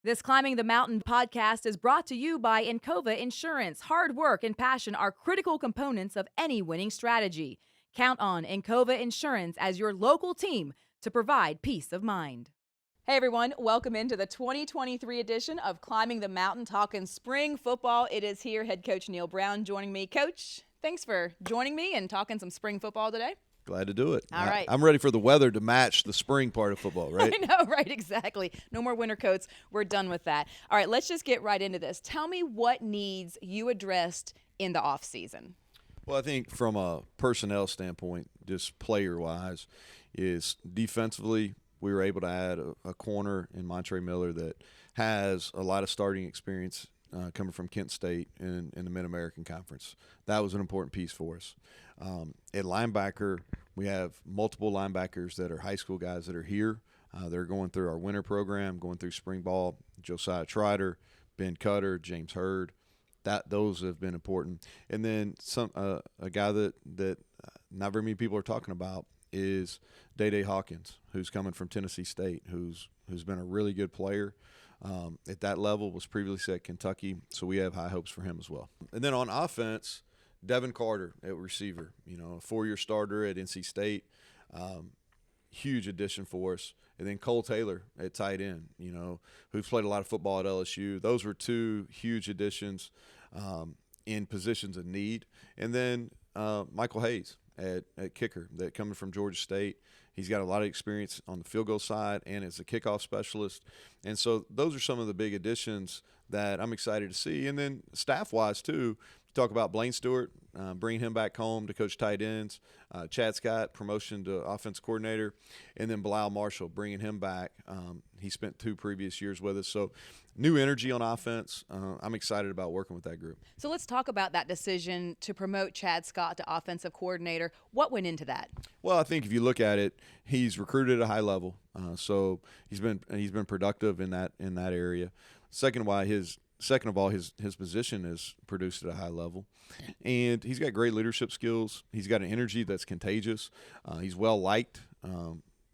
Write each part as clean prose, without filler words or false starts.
This Climbing the Mountain podcast is brought to you by Encova Insurance. Hard work and passion are critical components of any winning strategy. Count on Encova Insurance as your local team to provide peace of mind. Hey everyone, welcome into the 2023 edition of Climbing the Mountain, talking spring football. It is here, head coach Neal Brown joining me. Coach, thanks for joining me and talking some spring football today. Glad to do it. All right. I'm ready for the weather to match the spring part of football, right? I know, right? Exactly. No more winter coats. We're done with that. All right, let's just get right into this. Tell me what needs you addressed in the offseason. Well, I think from a personnel standpoint, just player-wise, is defensively we were able to add a corner in Montre Miller that has a lot of starting experience coming from Kent State in the Mid-American Conference. That was an important piece for us. At linebacker, we have multiple linebackers that are high school guys that are here. They're going through our winter program, going through spring ball. Josiah Trider, Ben Cutter, James Hurd. Those have been important. And then a guy that not very many people are talking about is Day Hawkins, who's coming from Tennessee State, who's been a really good player. At that level, was previously at Kentucky, so we have high hopes for him as well. And then on offense, Devin Carter at receiver, a 4-year starter at NC State, huge addition for us. And then Cole Taylor at tight end, who's played a lot of football at LSU. Those were two huge additions in positions of need. And then Michael Hayes at kicker, that coming from Georgia State. He's got a lot of experience on the field goal side and as a kickoff specialist. And so those are some of the big additions that I'm excited to see. And then staff-wise, too, talk about Blaine Stewart, bringing him back home to coach tight ends. Chad Scott, promotion to offense coordinator. And then Bilal Marchiol, bringing him back. He spent 2 previous years with us. So new energy on offense. I'm excited about working with that group. So let's talk about that decision to promote Chad Scott to offensive coordinator. What went into that? Well, I think if you look at it, he's recruited at a high level. So he's been productive in that area. Second of all, his position is produced at a high level. And he's got great leadership skills. He's got an energy that's contagious. He's well-liked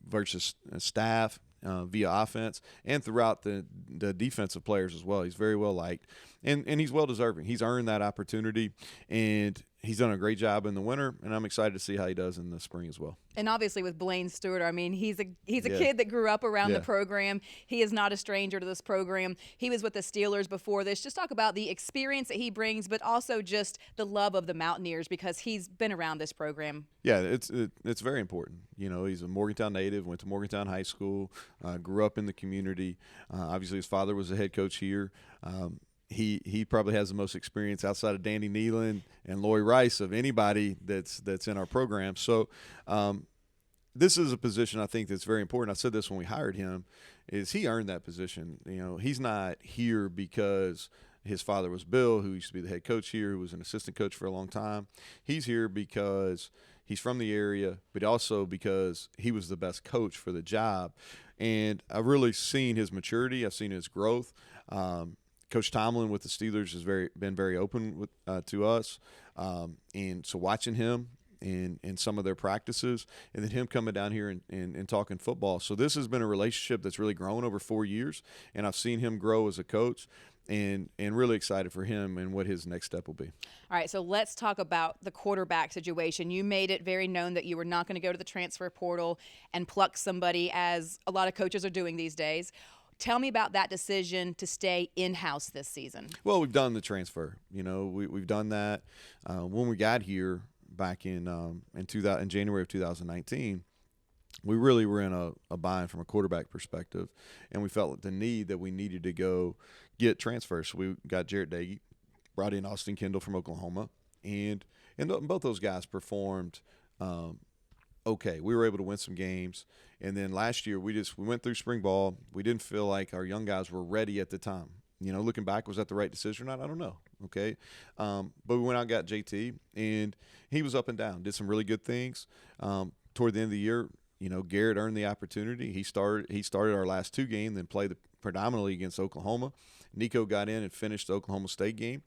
versus staff via offense and throughout the defensive players as well. He's very well-liked. And he's well-deserving. He's earned that opportunity, and he's done a great job in the winter, and I'm excited to see how he does in the spring as well. And obviously with Blaine Stewart, I mean, he's a kid that grew up around the program. He is not a stranger to this program. He was with the Steelers before this. Just talk about the experience that he brings, but also just the love of the Mountaineers because he's been around this program. Yeah, it's very important. He's a Morgantown native, went to Morgantown High School, grew up in the community. Obviously his father was a head coach here. He probably has the most experience outside of Danny Nealon and Lori Rice of anybody that's in our program. So this is a position I think that's very important. I said this when we hired him, is he earned that position. He's not here because his father was Bill, who used to be the head coach here, who was an assistant coach for a long time. He's here because he's from the area, but also because he was the best coach for the job. And I've really seen his maturity. I've seen his growth. Coach Tomlin with the Steelers has been very open to us, and so watching him in some of their practices, and then him coming down here and talking football. So this has been a relationship that's really grown over 4 years, and I've seen him grow as a coach, and really excited for him and what his next step will be. All right, so let's talk about the quarterback situation. You made it very known that you were not going to go to the transfer portal and pluck somebody, as a lot of coaches are doing these days. Tell me about that decision to stay in-house this season. Well, we've done the transfer. We've done that. When we got here back in January of 2019, we really were in a bind from a quarterback perspective, and we felt the need that we needed to go get transfers. So we got Garrett Greene, brought in Austin Kendall from Oklahoma, and both those guys performed okay. We were able to win some games. And then last year we went through spring ball. We didn't feel like our young guys were ready at the time. Looking back, was that the right decision or not? I don't know. Okay. But we went out and got JT, and he was up and down, did some really good things. Toward the end of the year, Garrett earned the opportunity. He started our last 2 games, then played predominantly against Oklahoma. Nicco got in and finished the Oklahoma State game.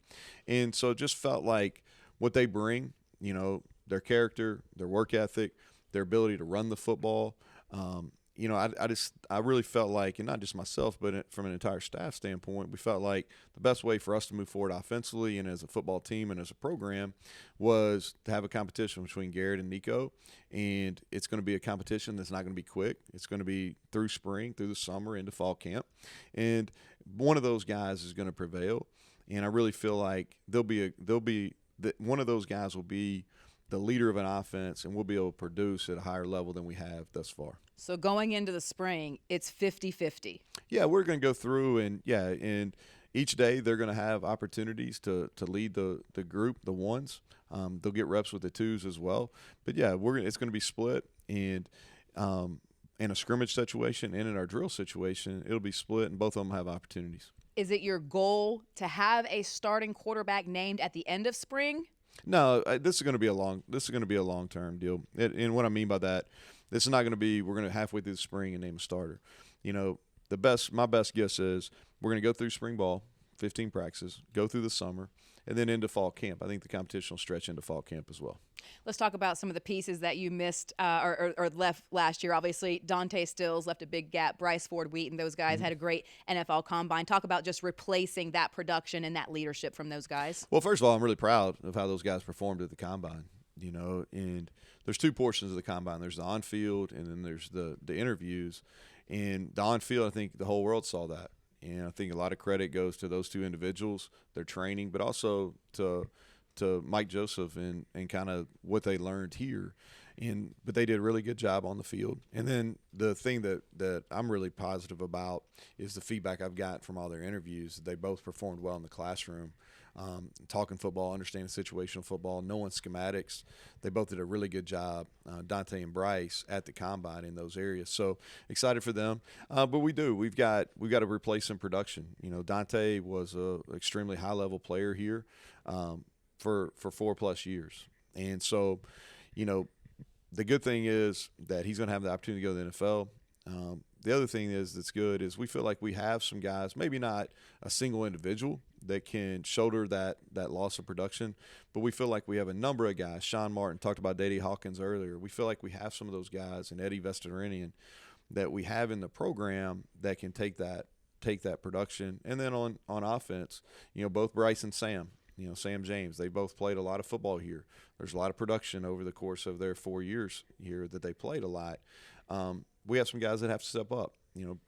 And so it just felt like what they bring, their character, their work ethic, their ability to run the football, I really felt like, and not just myself, but from an entire staff standpoint, we felt like the best way for us to move forward offensively and as a football team and as a program was to have a competition between Garrett and Nicco. And it's going to be a competition that's not going to be quick. It's going to be through spring, through the summer, into fall camp. And one of those guys is going to prevail. And I really feel like one of those guys will be the leader of an offense, and we'll be able to produce at a higher level than we have thus far. So going into the spring, it's 50-50. Yeah, we're going to go through, and each day they're going to have opportunities to lead the group, the ones. They'll get reps with the twos as well. But, yeah, it's going to be split, and in a scrimmage situation and in our drill situation, it'll be split, and both of them have opportunities. Is it your goal to have a starting quarterback named at the end of spring? No, this is going to be a long-term deal. And what I mean by that, this is not going to be we're going to halfway through the spring and name a starter. My best guess is we're going to go through spring ball, 15 practices, go through the summer, and then into fall camp. I think the competition will stretch into fall camp as well. Let's talk about some of the pieces that you missed or left last year. Obviously, Dante Stills left a big gap. Bryce Ford-Wheaton, those guys had a great NFL combine. Talk about just replacing that production and that leadership from those guys. Well, first of all, I'm really proud of how those guys performed at the combine. And there's two portions of the combine. There's the on-field, and then there's the interviews. And the on-field, I think the whole world saw that. And I think a lot of credit goes to those two individuals, their training, but also to Mike Joseph and kind of what they learned here. But they did a really good job on the field. And then the thing that I'm really positive about is the feedback I've got from all their interviews. They both performed well in the classroom, talking football, understanding situational football, knowing schematics. They both did a really good job, Dante and Bryce, at the combine in those areas. So excited for them. But we've got to replace some production. Dante was a extremely high-level player here for 4+ years. And so, the good thing is that he's going to have the opportunity to go to the NFL. The other thing that's good is we feel like we have some guys, maybe not a single individual that can shoulder that loss of production, but we feel like we have a number of guys. Sean Martin talked about Dede Hawkins earlier. We feel like we have some of those guys, and Eddie Vestarinian, that we have in the program that can take that production. And then on offense, both Bryce and Sam, Sam James, they both played a lot of football here. There's a lot of production over the course of their 4 years here that they played a lot. We have some guys that have to step up.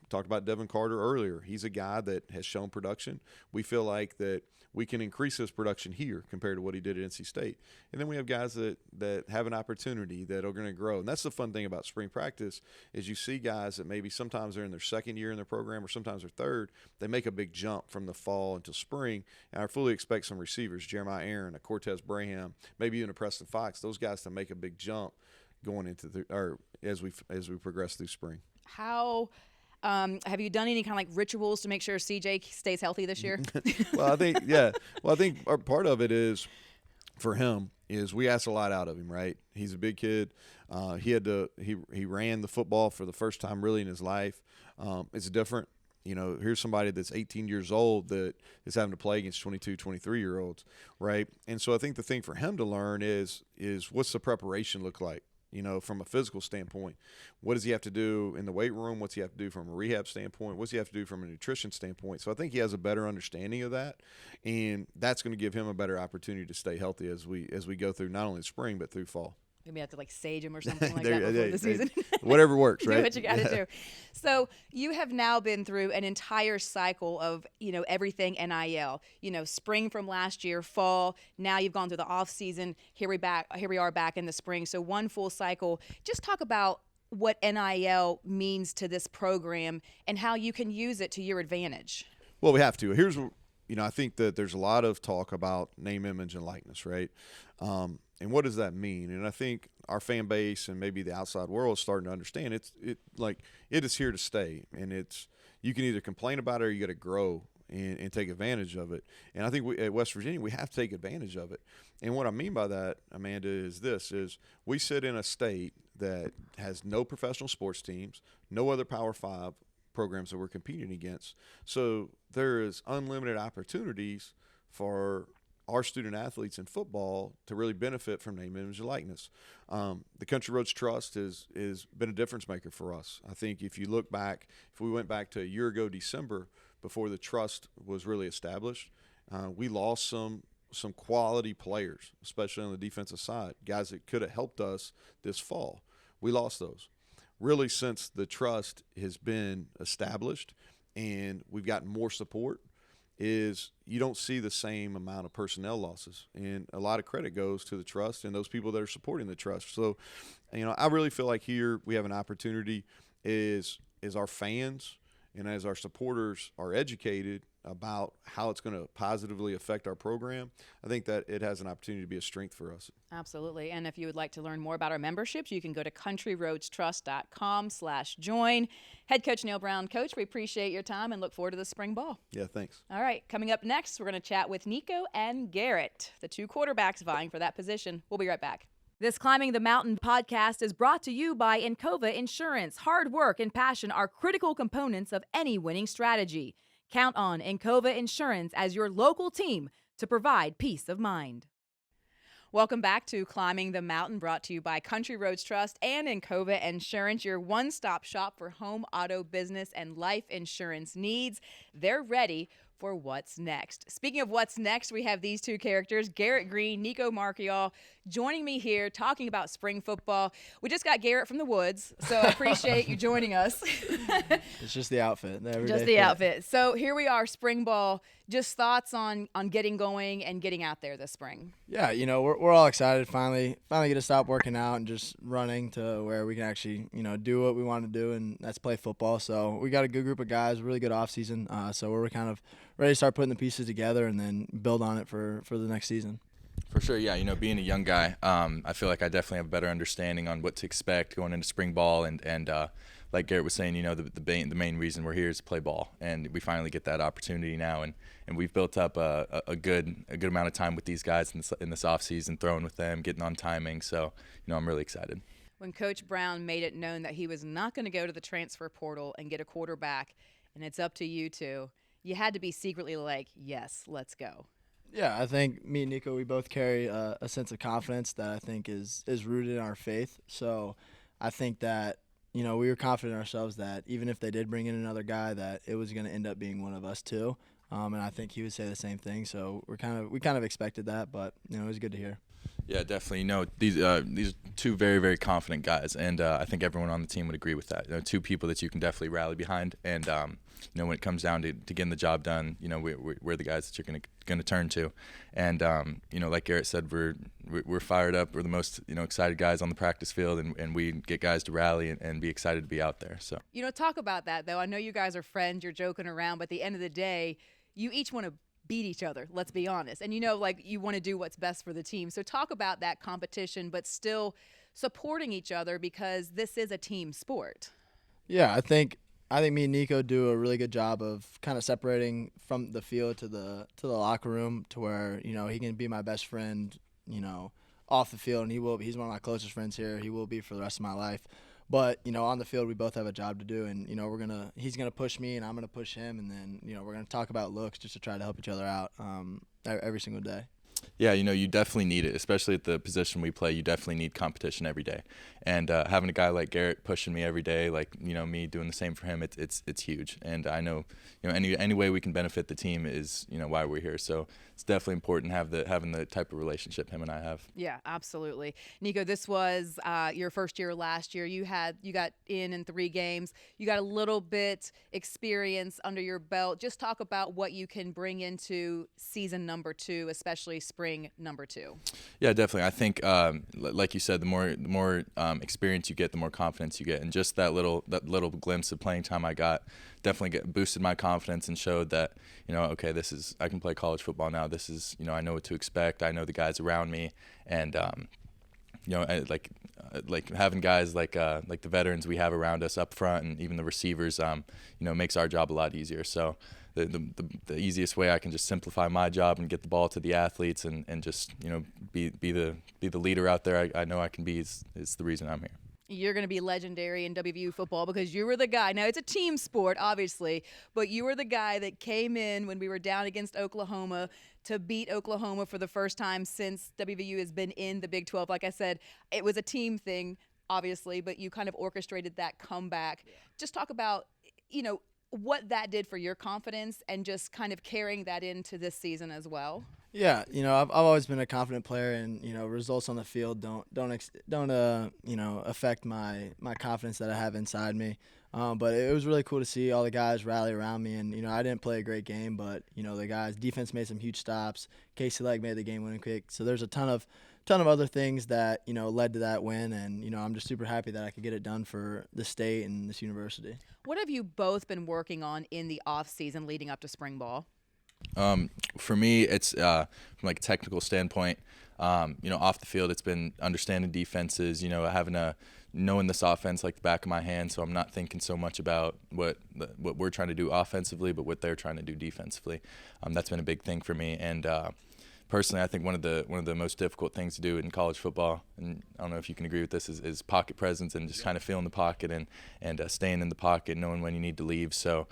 Talked about Devin Carter earlier. He's a guy that has shown production. We feel like that we can increase his production here compared to what he did at NC State. And then we have guys that have an opportunity that are going to grow. And that's the fun thing about spring practice is you see guys that maybe sometimes they're in their second year in their program or sometimes their third. They make a big jump from the fall until spring. And I fully expect some receivers, Jeremiah Aaron, a Cortez Braham, maybe even a Preston Fox, those guys to make a big jump going into as we progress through spring. How have you done any kind of like rituals to make sure CJ stays healthy this year? Well, I think part of it is for him is we asked a lot out of him, right? He's a big kid. He ran the football for the first time really in his life. It's different. Here's somebody that's 18 years old that is having to play against 22, 23-year-olds, right? And so I think the thing for him to learn is what's the preparation look like? From a physical standpoint, what does he have to do in the weight room? What's he have to do from a rehab standpoint? What's he have to do from a nutrition standpoint? So I think he has a better understanding of that, and that's going to give him a better opportunity to stay healthy as we go through not only spring but through fall. Maybe have to sage him or something like that before the season. Whatever works, right? Do what you got to do. So you have now been through an entire cycle of, everything NIL. Spring from last year, fall. Now you've gone through the off season. Here we are back in the spring. So one full cycle. Just talk about what NIL means to this program and how you can use it to your advantage. Well, we have to. Here's I think that there's a lot of talk about name, image, and likeness, right? And what does that mean? And I think our fan base and maybe the outside world is starting to understand it is here to stay. And you can either complain about it or you got to grow and take advantage of it. And I think at West Virginia, we have to take advantage of it. And what I mean by that, Amanda, is we sit in a state that has no professional sports teams, no other Power 5 programs that we're competing against. So there is unlimited opportunities for our student athletes in football to really benefit from name, image, and likeness. The Country Roads Trust has been a difference maker for us. I think if you look back, if we went back to a year ago December, before the trust was really established, we lost some quality players, especially on the defensive side, guys that could have helped us this fall. We lost those. Really, since the trust has been established and we've gotten more support, is you don't see the same amount of personnel losses. And a lot of credit goes to the trust and those people that are supporting the trust. So, I really feel like here we have an opportunity is our fans and as our supporters are educated about how it's going to positively affect our program, I think that it has an opportunity to be a strength for us. Absolutely. And if you would like to learn more about our memberships, you can go to countryroadstrust.com/join. Head coach Neal Brown. Coach, we appreciate your time and look forward to the spring ball. Yeah, thanks. All right. Coming up next, we're going to chat with Nicco and Garrett, the two quarterbacks vying for that position. We'll be right back. This Climbing the Mountain podcast is brought to you by Encova Insurance. Hard work and passion are critical components of any winning strategy. Count on Encova Insurance as your local team to provide peace of mind. Welcome back to Climbing the Mountain, brought to you by Country Roads Trust and Encova Insurance, your one-stop shop for home, auto, business, and life insurance needs. They're ready for what's next. Speaking of what's next, we have these two characters, Garrett Greene, Nicco Marchiol, joining me here talking about spring football. We just got Garrett from the woods, so I appreciate you joining us. It's just the outfit. Just the outfit. So here we are, spring ball. Just thoughts on getting going and getting out there this spring. Yeah, we're all excited finally get to stop working out and just running to where we can actually, do what we want to do, and that's play football. So we got a good group of guys, really good offseason. So we're kind of ready to start putting the pieces together and then build on it for the next season. For sure, yeah. Being a young guy, I feel like I definitely have a better understanding on what to expect going into spring ball, and like Garrett was saying, the main reason we're here is to play ball, and we finally get that opportunity now, and we've built up a good amount of time with these guys in this off season, throwing with them, getting on timing. So, I'm really excited. When Coach Brown made it known that he was not going to go to the transfer portal and get a quarterback, and it's up to you two, you had to be secretly like, yes, let's go. Yeah, I think me and Nicco, we both carry a sense of confidence that I think is rooted in our faith. So I think that, we were confident in ourselves that even if they did bring in another guy, that it was going to end up being one of us too. And I think he would say the same thing. So we kind of expected that, but it was good to hear. Yeah, definitely. These are two very, very confident guys, and I think everyone on the team would agree with that. Two people that you can definitely rally behind, and when it comes down to getting the job done, we're the guys that you're going to turn to, and like Garrett said, we're fired up. We're the most excited guys on the practice field, and we get guys to rally and be excited to be out there. So talk about that though. I know you guys are friends. You're joking around, but at the end of the day, you each want to beat each other, let's be honest. And you want to do what's best for the team. So talk about that competition, but still supporting each other, because this is a team sport. Yeah, I think me and Nicco do a really good job of kind of separating from the field to the locker room, to where, he can be my best friend, off the field, and he's one of my closest friends here. He will be for the rest of my life. But, on the field, we both have a job to do, and, he's going to push me and I'm going to push him, and then, we're going to talk about looks just to try to help each other out every single day. Yeah, you definitely need it, especially at the position we play. You definitely need competition every day, and having a guy like Garrett pushing me every day, like me doing the same for him, it's huge. And I know any way we can benefit the team is why we're here. So it's definitely important having the type of relationship him and I have. Yeah, absolutely. Nicco, this was your first year last year. You got in 3 games. You got a little bit experience under your belt. Just talk about what you can bring into season number 2, especially spring number 2. Yeah, definitely. I think, like you said, the more experience you get, the more confidence you get, and just that little glimpse of playing time I got definitely boosted my confidence and showed that okay, I can play college football now. This is I know what to expect. I know the guys around me, and like having guys like the veterans we have around us up front, and even the receivers, makes our job a lot easier. So the easiest way I can just simplify my job and get the ball to the athletes and just be the leader out there I know I can be is the reason I'm here. You're going to be legendary in WVU football because you were the guy. Now, it's a team sport, obviously, but you were the guy that came in when we were down against Oklahoma to beat Oklahoma for the first time since WVU has been in the Big 12. Like I said, it was a team thing, obviously, but you kind of orchestrated that comeback. Yeah. Just talk about, what that did for your confidence and just kind of carrying that into this season as well. Yeah, I've always been a confident player, and results on the field don't affect my confidence that I have inside me. But it was really cool to see all the guys rally around me, and I didn't play a great game, but the guys defense made some huge stops. Casey Legg made the game-winning kick. So there's a ton of other things that led to that win, and I'm just super happy that I could get it done for the state and this university. What have you both been working on in the off season leading up to spring ball? For me, it's from like a technical standpoint. Off the field, it's been understanding defenses. Knowing this offense like the back of my hand. So I'm not thinking so much about what we're trying to do offensively, but what they're trying to do defensively. That's been a big thing for me. And personally, I think one of the most difficult things to do in college football, and I don't know if you can agree with this, is pocket presence and just kind of feeling the pocket and staying in the pocket, knowing when you need to leave. So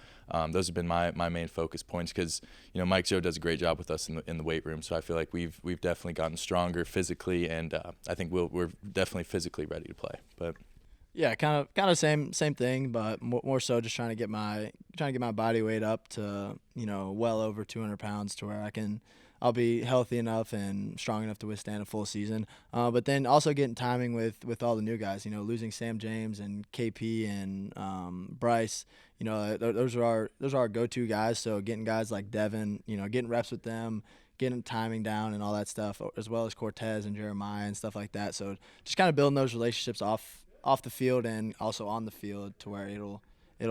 those have been my main focus points because Mike Joe does a great job with us in the weight room. So I feel like we've definitely gotten stronger physically, and I think we're definitely physically ready to play. But yeah, kind of same thing, but more so just trying to get my body weight up to well over 200 pounds to where I'll be healthy enough and strong enough to withstand a full season. But then also getting timing with all the new guys. Losing Sam James and KP and Bryce. Those are our go-to guys. So getting guys like Devin, getting reps with them, getting timing down and all that stuff, as well as Cortez and Jeremiah and stuff like that. So just kind of building those relationships off the field and also on the field to where it'll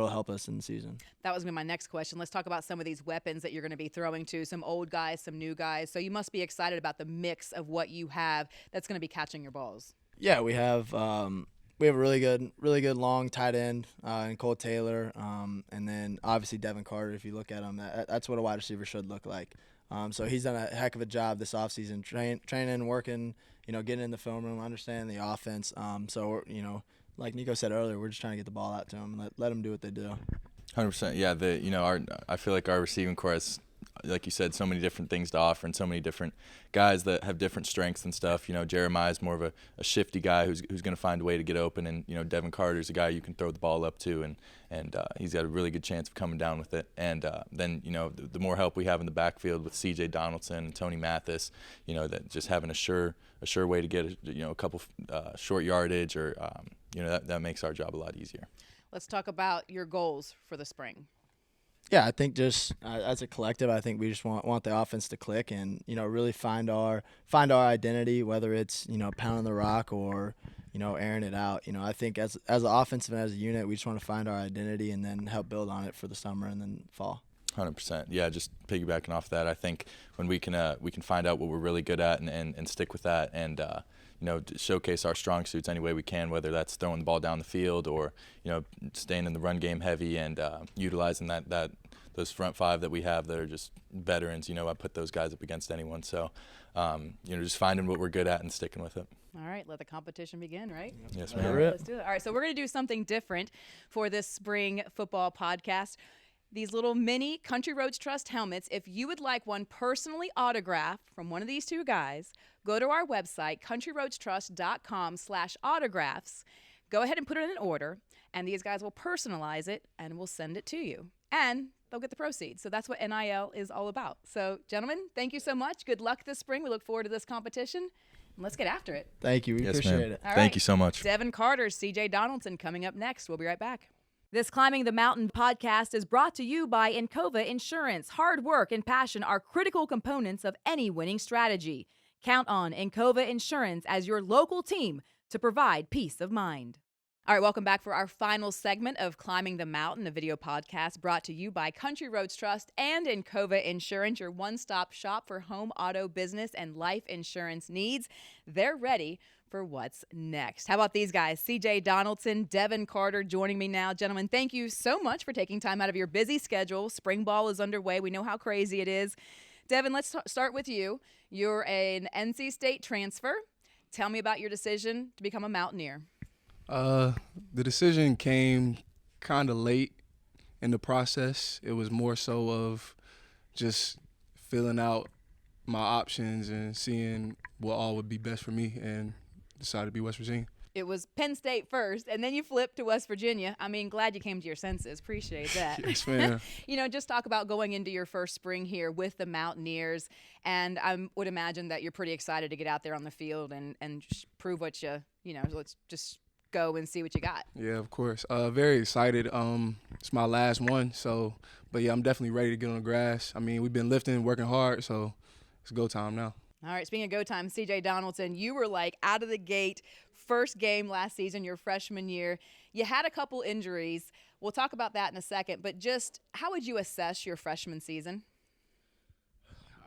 help us in the season. That was going to be my next question. Let's talk about some of these weapons that you're going to be throwing to, some old guys, some new guys. So you must be excited about the mix of what you have that's going to be catching your balls. Yeah, we have a really good long tight end in Cole Taylor, and then obviously Devin Carter. If you look at him, that's what a wide receiver should look like. So he's done a heck of a job this offseason, training, working, getting in the film room, understanding the offense. So like Nicco said earlier, we're just trying to get the ball out to them and let them do what they do. 100%. Yeah, I feel like our receiving core has, like you said, so many different things to offer and so many different guys that have different strengths and stuff. Jeremiah's more of a shifty guy who's going to find a way to get open, and Devin Carter's a guy you can throw the ball up to, and he's got a really good chance of coming down with it. And then the more help we have in the backfield with CJ Donaldson and Tony Mathis, that just having a sure way to get a couple short yardage or that makes our job a lot easier. Let's talk about your goals for the spring. Yeah, I think just as a collective, I think we just want the offense to click and really find our identity, whether it's pounding the rock or airing it out. I think as an offensive and as a unit, we just want to find our identity and then help build on it for the summer and then fall. 100%. Yeah, just piggybacking off that, I think when we can find out what we're really good at and stick with that and showcase our strong suits any way we can, whether that's throwing the ball down the field or staying in the run game heavy and utilizing those front five that we have that are just veterans. I put those guys up against anyone. So just finding what we're good at and sticking with it. All right, let the competition begin, right? Yes, ma'am. All right, let's do it. All right, so we're going to do something different for this spring football podcast. These little mini Country Roads Trust helmets, if you would like one personally autographed from one of these two guys, go to our website, countryroadstrust.com/autographs. Go ahead and put it in an order, and these guys will personalize it, and we'll send it to you. And they'll get the proceeds. So that's what NIL is all about. So, gentlemen, thank you so much. Good luck this spring. We look forward to this competition. And let's get after it. Thank you. We appreciate it. All right. Thank you so much. Devin Carter, CJ Donaldson coming up next. We'll be right back. This Climbing the Mountain podcast is brought to you by Encova Insurance. Hard work and passion are critical components of any winning strategy. Count on Encova Insurance as your local team to provide peace of mind. All right, welcome back for our final segment of Climbing the Mountain, a video podcast brought to you by Country Roads Trust and Encova Insurance, your one-stop shop for home, auto, business, and life insurance needs. They're ready for what's next. How about these guys? CJ Donaldson, Devin Carter joining me now. Gentlemen, thank you so much for taking time out of your busy schedule. Spring ball is underway. We know how crazy it is. Devin, let's start with you. You're an NC State transfer. Tell me about your decision to become a Mountaineer. The decision came kind of late in the process. It was more so of just filling out my options and seeing what all would be best for me, and decided to be West Virginia. It was Penn State first, and then you flipped to West Virginia. I mean, glad you came to your senses. Appreciate that. Yes, ma'am. Just talk about going into your first spring here with the Mountaineers, and I would imagine that you're pretty excited to get out there on the field and prove what let's just go and see what you got. Yeah, of course. Very excited. It's my last one, but yeah, I'm definitely ready to get on the grass. I mean, we've been lifting, working hard, so it's go time now. All right, speaking of go time, CJ Donaldson, you were like out of the gate, first game last season, your freshman year. You had a couple injuries. We'll talk about that in a second, but just how would you assess your freshman season?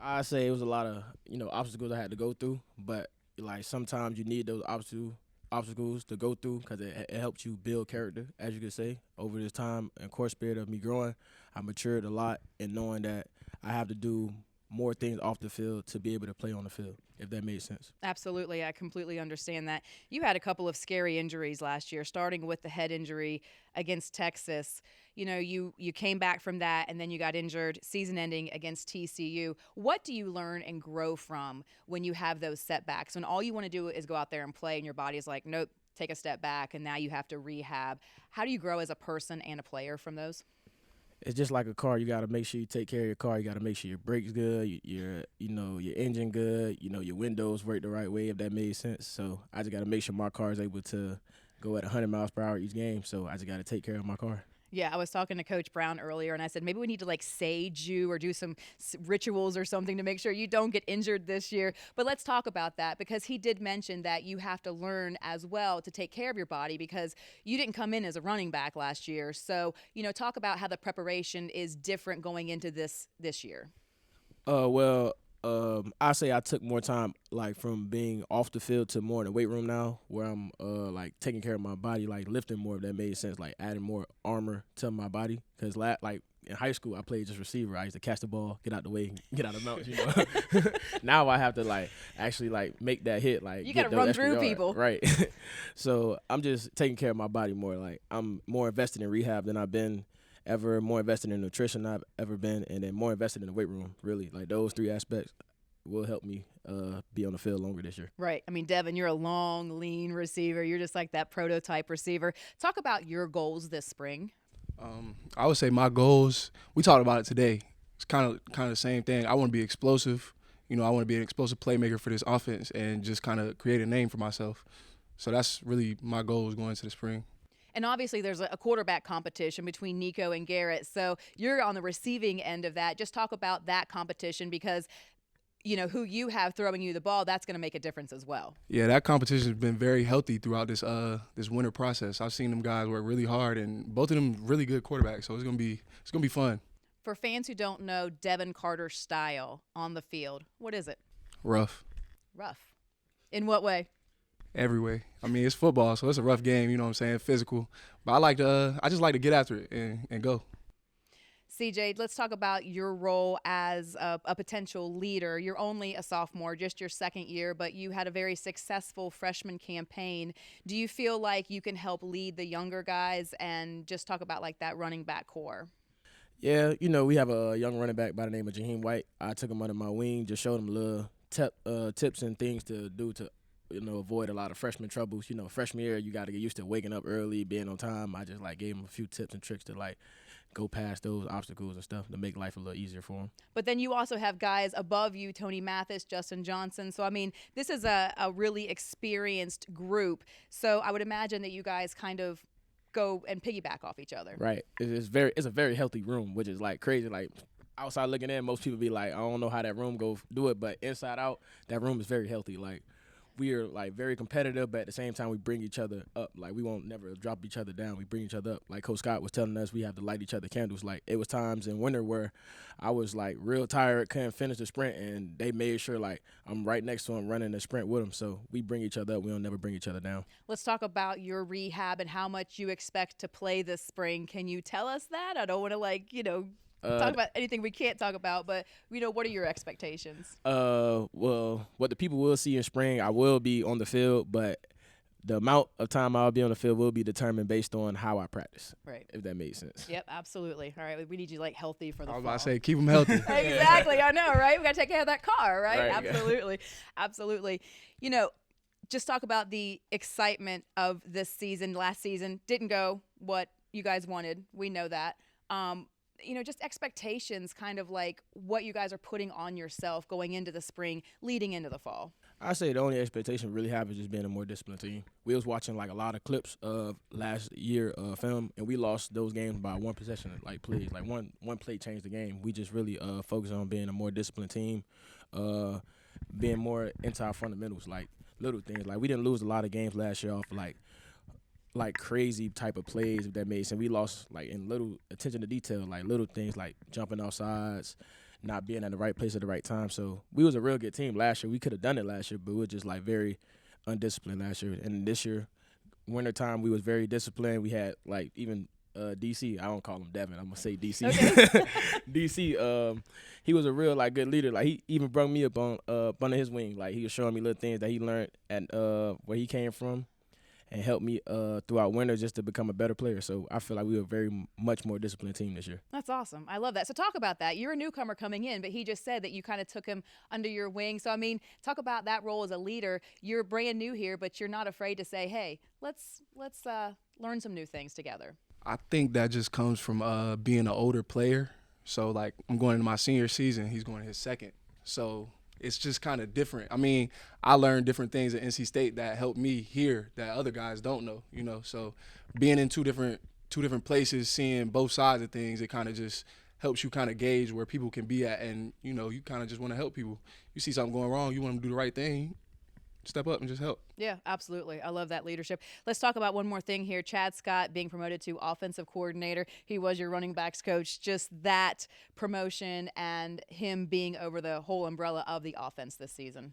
I say it was a lot of, obstacles I had to go through, but like sometimes you need those obstacles to go through because it helps you build character, as you could say. Over this time and course period of me growing, I matured a lot in knowing that I have to do more things off the field to be able to play on the field, if that made sense. Absolutely. I completely understand that. You had a couple of scary injuries last year, starting with the head injury against Texas. You came back from that, and then you got injured season-ending against TCU. What do you learn and grow from when you have those setbacks, when all you want to do is go out there and play, and your body's like, nope, take a step back, and now you have to rehab? How do you grow as a person and a player from those? It's just like a car. You got to make sure you take care of your car. You got to make sure your brakes good, your engine good, your windows work the right way, if that made sense. So I just got to make sure my car is able to go at 100 miles per hour each game. So I just got to take care of my car. Yeah, I was talking to Coach Brown earlier, and I said maybe we need to sage you or do some rituals or something to make sure you don't get injured this year. But let's talk about that, because he did mention that you have to learn as well to take care of your body, because you didn't come in as a running back last year. So, talk about how the preparation is different going into this year. I say I took more time from being off the field to more in the weight room now, where I'm taking care of my body, lifting more, if that made sense, adding more armor to my body. Because in high school I played just receiver. I used to catch the ball, get out the way, get out of the mountains. Now I have to actually make that hit. You got to run through people, right? So I'm just taking care of my body more. I'm more invested in rehab than I've been ever, more invested in nutrition than I've ever been, and then more invested in the weight room. Really, those three aspects will help me be on the field longer this year. Right. I mean, Devin, you're a long, lean receiver. You're just like that prototype receiver. Talk about your goals this spring. I would say my goals, we talked about it today. It's kind of the same thing. I want to be explosive. I want to be an explosive playmaker for this offense and just kind of create a name for myself. So that's really my goals going into the spring. And obviously there's a quarterback competition between Nicco and Garrett. So you're on the receiving end of that. Just talk about that competition, because who you have throwing you the ball, that's going to make a difference as well. Yeah, that competition has been very healthy throughout this winter process. I've seen them guys work really hard, and both of them really good quarterbacks. So it's gonna be fun. For fans who don't know Devin Carter's style on the field, what is it? Rough. Rough. In what way? Every way. I mean, it's football, so it's a rough game. You know what I'm saying? Physical, but I just like to get after it and go. CJ, let's talk about your role as a potential leader. You're only a sophomore, just your second year, but you had a very successful freshman campaign. Do you feel like you can help lead the younger guys, and just talk about that running back core? Yeah, we have a young running back by the name of Jaheim White. I took him under my wing, just showed him little tips and things to do to avoid a lot of freshman troubles. Freshman year, you got to get used to waking up early, being on time. I just gave him a few tips and tricks to go past those obstacles and stuff to make life a little easier for him. But then you also have guys above you, Tony Mathis, Justin Johnson. So, I mean, this is a really experienced group. So I would imagine that you guys kind of go and piggyback off each other. Right. It's a very healthy room, which is crazy. Outside looking in, most people be I don't know how that room go do it, but inside out, that room is very healthy. We are very competitive, but at the same time we bring each other up. We won't never drop each other down. We bring each other up. Coach Scott was telling us, we have to light each other candles. It was times in winter where I was real tired, couldn't finish the sprint, and they made sure I'm right next to him running the sprint with him. So we bring each other up. We don't never bring each other down. Let's talk about your rehab and how much you expect to play this spring. Can you tell us that? I don't want to talk about anything we can't talk about, but what are your expectations? Well, what the people will see in spring, I will be on the field, but the amount of time I'll be on the field will be determined based on how I practice. Right. If that makes sense. Yep, absolutely. All right, we need you like healthy for the I was fall. about to say, keep them healthy. Exactly, I know, right? We got to take care of that car, right? Right. Absolutely. Absolutely. You know, just talk about the excitement of this season. Last season didn't go what you guys wanted. We know that. You know, just expectations, kind of like what you guys are putting on yourself going into the spring, leading into the fall. I say the only expectation we really have is just being a more disciplined team. We was watching like a lot of clips of last year film, and we lost those games by one possession, like plays. Like one play changed the game. We just really focus on being a more disciplined team, being more into our fundamentals, like little things. Like we didn't lose a lot of games last year off like crazy type of plays, if that makes sense. We lost like in little attention to detail, like little things like jumping off sides, not being at the right place at the right time. So we was a real good team last year. We could have done it last year, but we were just like very undisciplined last year. And this year, wintertime, we was very disciplined. We had like even DC, I don't call him Devin, I'm gonna say DC. Okay. DC, he was a real like good leader. Like he even brought me up on under his wing. Like he was showing me little things that he learned at where he came from, and helped me throughout winter just to become a better player. So I feel like we were a very much more disciplined team this year. That's awesome. I love that. So talk about that. You're a newcomer coming in, but he just said that you kind of took him under your wing. So, I mean, talk about that role as a leader. You're brand new here, but you're not afraid to say, hey, let's learn some new things together. I think that just comes from being an older player. So, like, I'm going into my senior season. He's going to his second. So it's just kind of different. I mean, I learned different things at NC State that helped me here that other guys don't know, you know. So being in two different places, seeing both sides of things, it kind of just helps you kind of gauge where people can be at. And, you know, you kind of just want to help people. You see something going wrong, you want them to do the right thing, step up and just help. Yeah, absolutely. I love that leadership. Let's talk about one more thing here. Chad Scott being promoted to offensive coordinator. He was your running backs coach. Just that promotion and him being over the whole umbrella of the offense this season.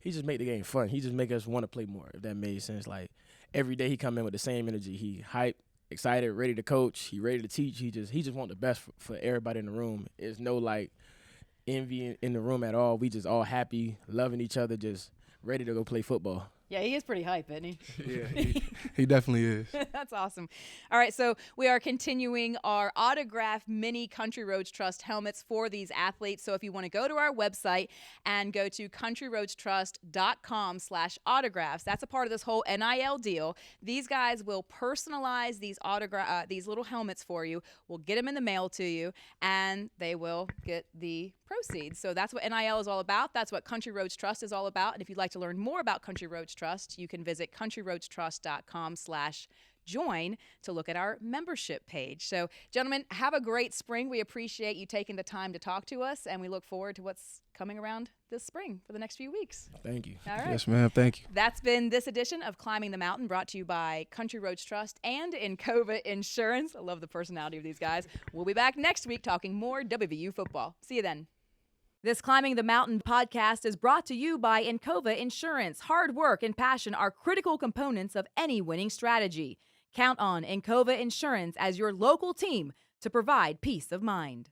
He just make the game fun. He just make us want to play more, if that made sense. Like every day he come in with the same energy. He hyped, excited, ready to coach. He ready to teach. He just want the best for everybody in the room. There's no like envy in the room at all. We just all happy, loving each other, just ready to go play football. Yeah, he is pretty hype, isn't he? Yeah, he definitely is. That's awesome. All right, so we are continuing our autographed mini Country Roads Trust helmets for these athletes. So if you want to go to our website and go to countryroadstrust.com/autographs, that's a part of this whole NIL deal. These guys will personalize these these little helmets for you. We'll get them in the mail to you, and they will get the proceeds. So that's what NIL is all about. That's what Country Roads Trust is all about. And if you'd like to learn more about Country Roads Trust, you can visit countryroadstrust.com/join to look at our membership page. So, gentlemen, have a great spring. We appreciate you taking the time to talk to us, and we look forward to what's coming around this spring for the next few weeks. Thank you. All right. Yes, ma'am. Thank you. That's been this edition of Climbing the Mountain, brought to you by Country Roads Trust and Encova Insurance. I love the personality of these guys. We'll be back next week talking more WVU football. See you then. This Climbing the Mountain podcast is brought to you by Encova Insurance. Hard work and passion are critical components of any winning strategy. Count on Encova Insurance as your local team to provide peace of mind.